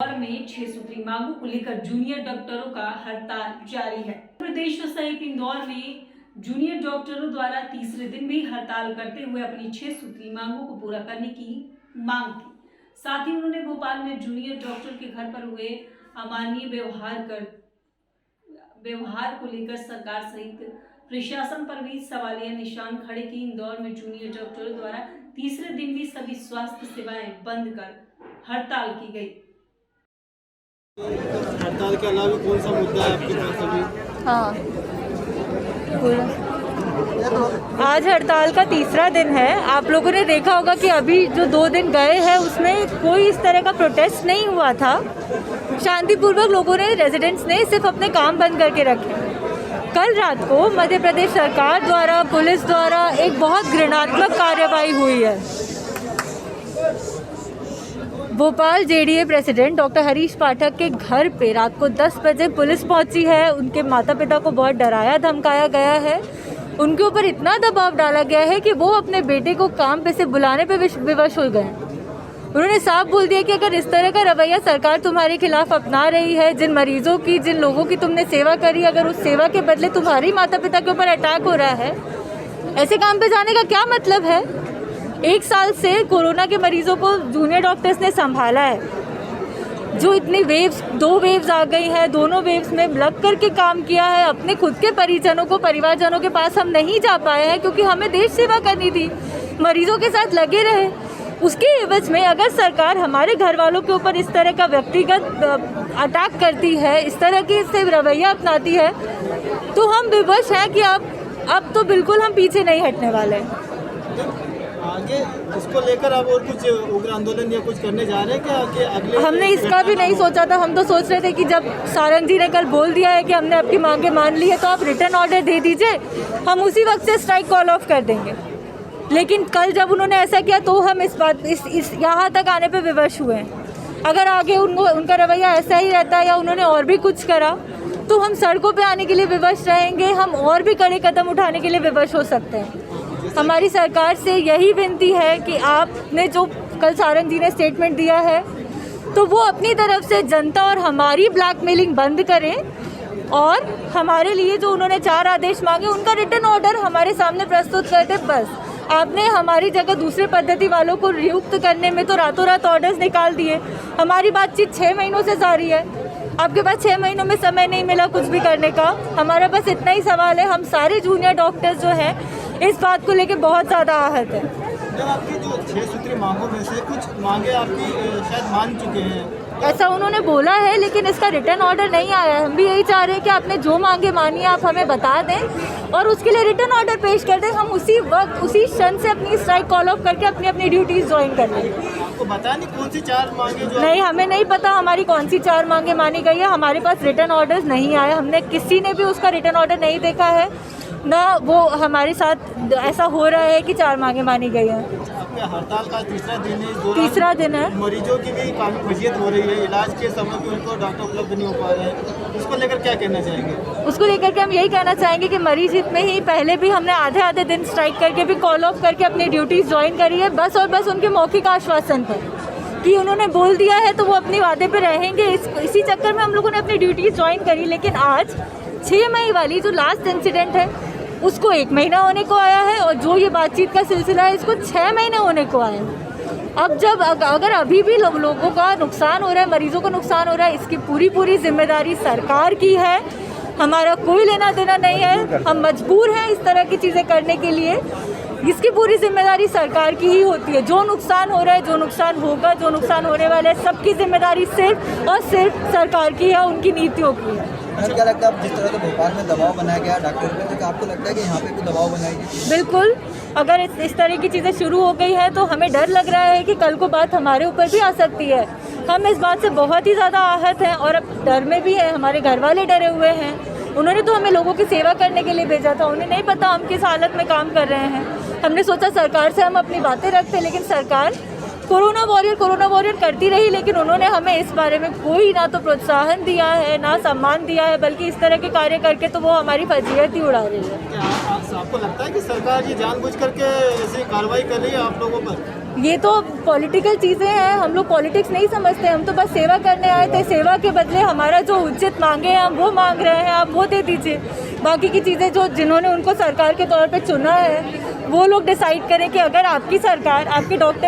इंदौर में 6 सूत्री मांगों को लेकर जूनियर डॉक्टरों का हड़ताल जारी है। प्रदेश सहित इंदौर में जूनियर डॉक्टरों द्वारा तीसरे दिन भी हड़ताल करते हुए अपनी 6 सूत्री मांगों को पूरा करने की मांग की। साथ ही उन्होंने भोपाल में जूनियर डॉक्टर के घर पर हुए अमानवीय व्यवहार को लेकर सरकार सहित प्रशासन पर भी सवालिया निशान खड़े किए। इंदौर में जूनियर डॉक्टरों द्वारा तीसरे दिन भी सभी स्वास्थ्य सेवाएं बंद कर हड़ताल की गई। हड़ताल के अलावा कौन सा मुद्दा है आपके पास अभी? हाँ, आज हड़ताल का तीसरा दिन है। आप लोगों ने देखा होगा कि अभी जो 2 दिन गए हैं उसमें कोई इस तरह का प्रोटेस्ट नहीं हुआ था। शांतिपूर्वक लोगों ने, रेजिडेंट्स ने सिर्फ अपने काम बंद करके रखे। कल रात को मध्य प्रदेश सरकार द्वारा, पुलिस द्वारा एक बहुत घृणात्मक कार्रवाई हुई है। Bhopal JDA president doctor Harish Pathak के घर पे रात को 10 बजे पुलिस पहुंची है। उनके माता पिता को बहुत डराया धमकाया गया है। उनके ऊपर इतना दबाव डाला गया है कि वो अपने बेटे को काम पे से बुलाने पे विवश हो गए। उन्होंने साफ बोल दिया कि अगर इस तरह का रवैया सरकार तुम्हारे खिलाफ अपना रही है, जिन मरीजों की, जिन लोगों की तुमने सेवा करी, अगर उस सेवा के बदले तुम्हारी माता पिता के ऊपर अटैक हो रहा है, ऐसे काम पे जाने का क्या मतलब है? 1 साल से कोरोना के मरीजों को जूनियर डॉक्टर्स ने संभाला है। जो इतनी वेव्स, 2 वेव्स आ गई हैं, दोनों वेव्स में लग कर के काम किया है। अपने खुद के परिजनों को, परिवारजनों के पास हम नहीं जा पाए हैं क्योंकि हमें देश सेवा करनी थी। मरीजों के साथ लगे रहे। उसके एवज में अगर सरकार हमारे घर वालों के ऊपर इस तरह का व्यक्तिगत अटैक करती है, इस तरह की से रवैया अपनाती है, तो हम विवश हैं कि अब तो बिल्कुल हम पीछे नहीं हटने वाले हैं। आगे इसको लेकर आप और कुछ उग्र आंदोलन या कुछ करने जा रहे हैं क्या? कि अगले हमने इसका भी नहीं सोचा था। हम तो सोच रहे थे कि जब सारंग जी ने कल बोल दिया है कि हमने आपकी मांगे मान ली है, तो आप रिटर्न ऑर्डर दे दीजिए, हम उसी वक्त से स्ट्राइक कॉल ऑफ कर देंगे। लेकिन कल जब उन्होंने ऐसा किया तो हम इस यहाँ तक आने पे विवश हुए हैं। अगर आगे उनका रवैया ऐसा ही रहता या उन्होंने और भी कुछ करा तो हम सड़कों पे आने के लिए विवश रहेंगे। हम और भी कड़े कदम उठाने के लिए विवश हो सकते हैं। हमारी सरकार से यही विनती है कि आपने जो कल सारंग जी ने स्टेटमेंट दिया है, तो वो अपनी तरफ से जनता और हमारी ब्लैकमेलिंग बंद करें और हमारे लिए जो उन्होंने 4 आदेश मांगे उनका रिटर्न ऑर्डर हमारे सामने प्रस्तुत कर दे। बस आपने हमारी जगह दूसरे पद्धति वालों को नियुक्त करने में तो रातों रात ऑर्डर्स निकाल दिए। हमारी बातचीत 6 महीनों से जारी है। आपके पास 6 महीनों में समय नहीं मिला कुछ भी करने का। हमारा बस इतना ही सवाल है। हम सारे जूनियर डॉक्टर्स जो हैं इस बात को लेकर बहुत ज़्यादा आहत है। आपकी जो 6 सूत्री मांगों में से कुछ मांगे आपकी शायद मान चुके हैं, ऐसा उन्होंने बोला है, लेकिन इसका रिटर्न ऑर्डर नहीं आया है। हम भी यही चाह रहे हैं कि आपने जो मांगे मानी है आप हमें बता दें और उसके लिए रिटर्न ऑर्डर पेश कर दें। हम उसी वक्त, उसी क्षण से अपनी स्ट्राइक कॉल ऑफ करके अपनी ड्यूटीज ज्वाइन कर लें। आपको पता नहीं कौन सी 4 मांगे जो? नहीं, हमें नहीं पता हमारी कौन सी 4 मांगे मानी गई है। हमारे पास रिटर्न ऑर्डर्स नहीं आए। हमने किसी ने भी उसका रिटर्न ऑर्डर नहीं देखा है, ना वो हमारे साथ ऐसा हो रहा है कि 4 मांगे मानी गई हैं। आपके हड़ताल का तीसरा दिन है। मरीजों की भी काफ़ी फजीयत हो रही है। इलाज के समय भी उनको डॉक्टर उपलब्ध नहीं हो पा रहे हैं। उसको लेकर क्या कहना चाहेंगे? उसको लेकर के हम यही कहना चाहेंगे कि मरीज हित में ही पहले भी हमने आधे दिन स्ट्राइक करके भी कॉल ऑफ करके अपनी ड्यूटीज ज्वाइन करी है, बस और बस उनके मौखिक आश्वासन पर कि उन्होंने बोल दिया है तो वो अपनी वादे पे रहेंगे। इसी चक्कर में हम लोगों ने अपनी ड्यूटीज ज्वाइन करी। लेकिन आज 6 मई वाली जो लास्ट इंसिडेंट है उसको 1 महीना होने को आया है और जो ये बातचीत का सिलसिला है इसको 6 महीने होने को आया है। अब जब अगर अभी भी लोगों का नुकसान हो रहा है, मरीजों को नुकसान हो रहा है, इसकी पूरी जिम्मेदारी सरकार की है। हमारा कोई लेना देना नहीं है। हम मजबूर हैं इस तरह की चीज़ें करने के लिए। इसकी पूरी जिम्मेदारी सरकार की ही होती है। जो नुकसान हो रहा है, जो नुकसान होगा, जो नुकसान होने वाला है, सबकी जिम्मेदारी सिर्फ और सिर्फ सरकार की है, उनकी नीतियों की है। क्या लगता है जिस तरह से भोपाल में दबाव बनाया गया डॉक्टर पे, तो आपको लगता है कि यहाँ पे भी दबाव बनाएगी? बिल्कुल। अगर इस तरह की चीज़ें शुरू हो गई हैं तो हमें डर लग रहा है कि कल को बात हमारे ऊपर भी आ सकती है। हम इस बात से बहुत ही ज़्यादा आहत हैं और अब डर में भी है। हमारे घर वाले डरे हुए हैं। उन्होंने तो हमें लोगों की सेवा करने के लिए भेजा था। उन्हें नहीं पता हम किस हालत में काम कर रहे हैं। हमने सोचा सरकार से हम अपनी बातें रखते, लेकिन सरकार कोरोना वॉरियर करती रही। लेकिन उन्होंने हमें इस बारे में कोई ना तो प्रोत्साहन दिया है, ना सम्मान दिया है, बल्कि इस तरह के कार्य करके तो वो हमारी फजीहत ही उड़ा रही है। क्या आपको लगता है कि सरकार ये जानबूझ करके ऐसी कार्रवाई कर रही है आप लोगों पर? ये तो पॉलिटिकल चीज़ें हैं, हम लोग पॉलिटिक्स नहीं समझते, हम तो बस सेवा करने आए थे। सेवा के बदले हमारा जो उचित मांगे हैं हम वो मांग रहे हैं, आप वो दे दीजिए। बाकी की चीज़ें जो जिन्होंने उनको सरकार के तौर पे चुना है वो लोग डिसाइड करें कि अगर आपकी सरकार आपके डॉक्टर्स